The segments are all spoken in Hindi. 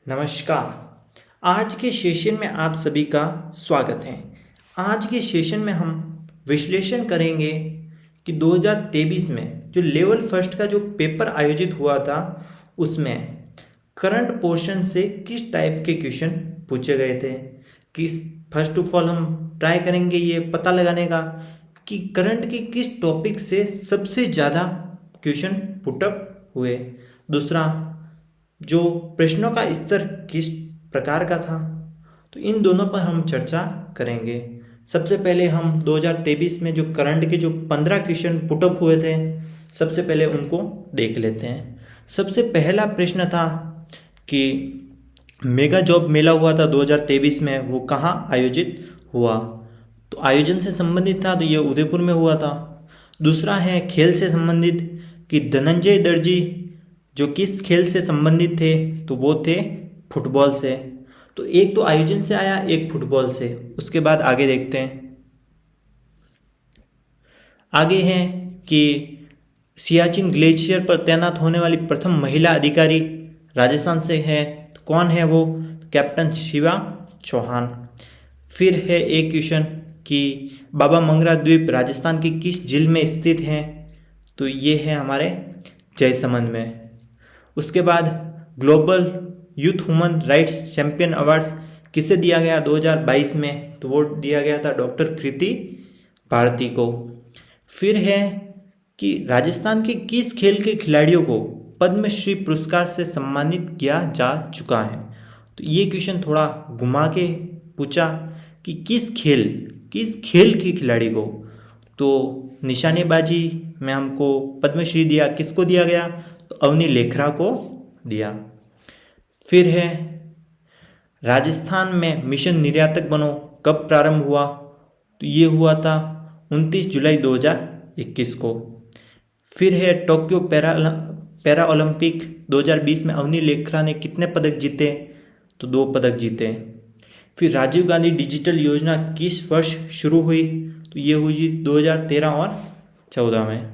नमस्कार। आज के सेशन में आप सभी का स्वागत है। आज के सेशन में हम विश्लेषण करेंगे कि 2023 में जो लेवल फर्स्ट का जो पेपर आयोजित हुआ था उसमें करंट पोर्शन से किस टाइप के क्वेश्चन पूछे गए थे। किस फर्स्ट ऑफ ऑल हम ट्राई करेंगे ये पता लगाने का कि करंट के किस टॉपिक से सबसे ज़्यादा क्वेश्चन पुटअप हुए। दूसरा, जो प्रश्नों का स्तर किस प्रकार का था, तो इन दोनों पर हम चर्चा करेंगे। सबसे पहले हम 2023 में जो करंट के जो 15 क्वेश्चन पुटअप हुए थे, सबसे पहले उनको देख लेते हैं। सबसे पहला प्रश्न था कि मेगा जॉब मेला हुआ था 2023 में, वो कहाँ आयोजित हुआ। तो आयोजन से संबंधित था तो ये उदयपुर में हुआ था। दूसरा है खेल से संबंधित कि धनंजय दर्जी जो किस खेल से संबंधित थे, तो वो थे फुटबॉल से। तो एक तो आयोजन से आया, एक फुटबॉल से। उसके बाद आगे देखते हैं। आगे है कि सियाचिन ग्लेशियर पर तैनात होने वाली प्रथम महिला अधिकारी राजस्थान से है, तो कौन है वो? कैप्टन शिवा चौहान। फिर है एक क्वेश्चन कि बाबा मंगरा द्वीप राजस्थान की किस जिले में स्थित है, तो ये है हमारे जयसमंद में। उसके बाद global youth human rights champion awards किसे दिया गया 2022 में, तो वो दिया गया था डॉक्टर कृति भारती को। फिर है कि राजस्थान के किस खेल के खिलाड़ियों को पद्मश्री पुरस्कार से सम्मानित किया जा चुका है। तो ये क्वेश्चन थोड़ा घुमा के पूछा कि किस खेल के खिलाड़ी को। तो निशानेबाजी में हमको पद्मश्री दिया, किसको दिया गया? तो अवनी लेखरा को दिया। फिर है राजस्थान में मिशन निर्यातक बनो कब प्रारंभ हुआ, तो ये हुआ था 29 जुलाई 2021 को। फिर है टोक्यो पैरा ओलंपिक 2020 में अवनी लेखरा ने कितने पदक जीते, तो 2 पदक जीते। फिर राजीव गांधी डिजिटल योजना किस वर्ष शुरू हुई, तो ये हुई 2013 और 14 में।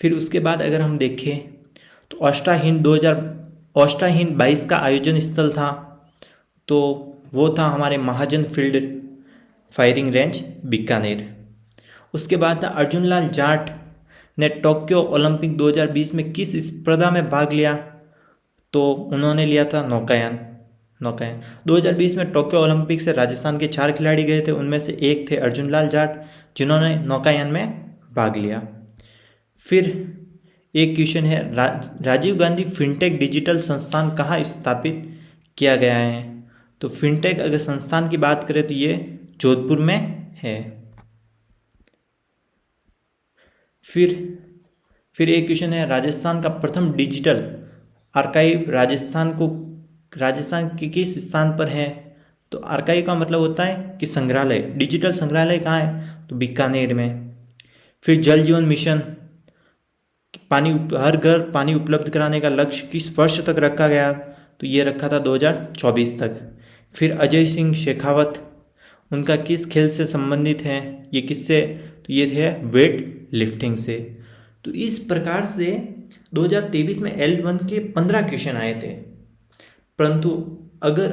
फिर उसके बाद अगर हम देखें तो ऑस्ट्रा हिंद 22 का आयोजन स्थल था, तो वो था हमारे महाजन फील्ड फायरिंग रेंज बीकानेर। उसके बाद था अर्जुनलाल जाट ने टोक्यो ओलंपिक 2020 में किस स्पर्धा में भाग लिया, तो उन्होंने लिया था नौकायन। 2020 में टोक्यो ओलंपिक से राजस्थान के 4 खिलाड़ी गए थे, उनमें से एक थे अर्जुनलाल जाट जिन्होंने नौकायन में भाग लिया। फिर एक क्वेश्चन है राजीव गांधी फिनटेक डिजिटल संस्थान कहाँ स्थापित किया गया है, तो फिनटेक अगर संस्थान की बात करें तो ये जोधपुर में है। फिर एक क्वेश्चन है राजस्थान का प्रथम डिजिटल आर्काइव राजस्थान के किस स्थान पर है, तो आर्काइव का मतलब होता है कि संग्रहालय। डिजिटल संग्रहालय कहाँ है, तो बीकानेर में। फिर जल जीवन मिशन हर घर पानी उपलब्ध कराने का लक्ष्य किस वर्ष तक रखा गया, तो ये रखा था 2024 तक। फिर अजय सिंह शेखावत उनका किस खेल से संबंधित है, ये किससे, तो ये है वेट लिफ्टिंग से। तो इस प्रकार से 2023 में L1 के 15 क्वेश्चन आए थे, परंतु अगर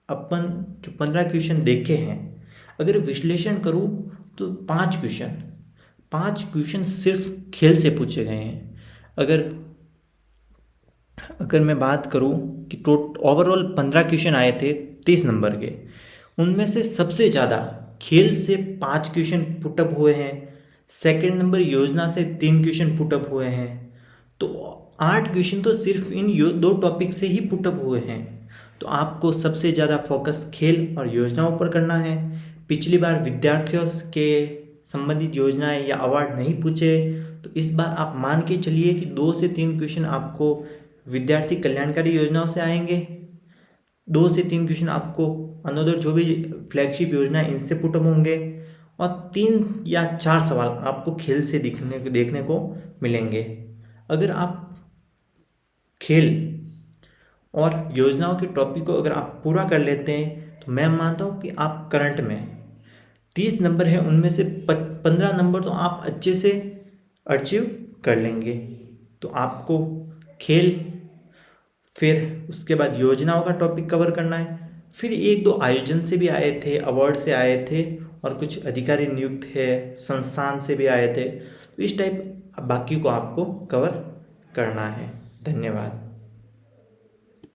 अपन जो 15 क्वेश्चन देखे हैं अगर विश्लेषण करूँ तो 5 क्वेश्चन सिर्फ खेल से पूछे गए हैं। अगर मैं बात करूं कि ओवरऑल 15 क्वेश्चन आए थे 30 नंबर के, उनमें से सबसे ज़्यादा खेल से 5 क्वेश्चन पुटअप हुए हैं। सेकंड नंबर योजना से 3 क्वेश्चन पुटअप हुए हैं। तो 8 क्वेश्चन तो सिर्फ इन 2 टॉपिक से ही पुटअप हुए हैं। तो आपको सबसे ज़्यादा फोकस खेल और योजनाओं पर करना है। पिछली बार विद्यार्थियों के संबंधित योजनाएं या अवार्ड नहीं पूछे, तो इस बार आप मान के चलिए कि 2 से 3 क्वेश्चन आपको विद्यार्थी कल्याणकारी योजनाओं से आएंगे, 2 से 3 क्वेश्चन आपको अनदर जो भी फ्लैगशिप योजना है इनसे पुटअप होंगे, और 3 या 4 सवाल आपको खेल से देखने को मिलेंगे। अगर आप खेल और योजनाओं के टॉपिक को अगर आप पूरा कर लेते हैं, तो मैं मानता हूँ कि आप करंट में 30 नंबर है उनमें से 15 नंबर तो आप अच्छे से अचीव कर लेंगे। तो आपको खेल फिर उसके बाद योजनाओं का टॉपिक कवर करना है, फिर एक दो आयोजन से भी आए थे, अवार्ड से आए थे, और कुछ अधिकारी नियुक्त है संस्थान से भी आए थे। तो इस टाइप बाकी को आपको कवर करना है। धन्यवाद।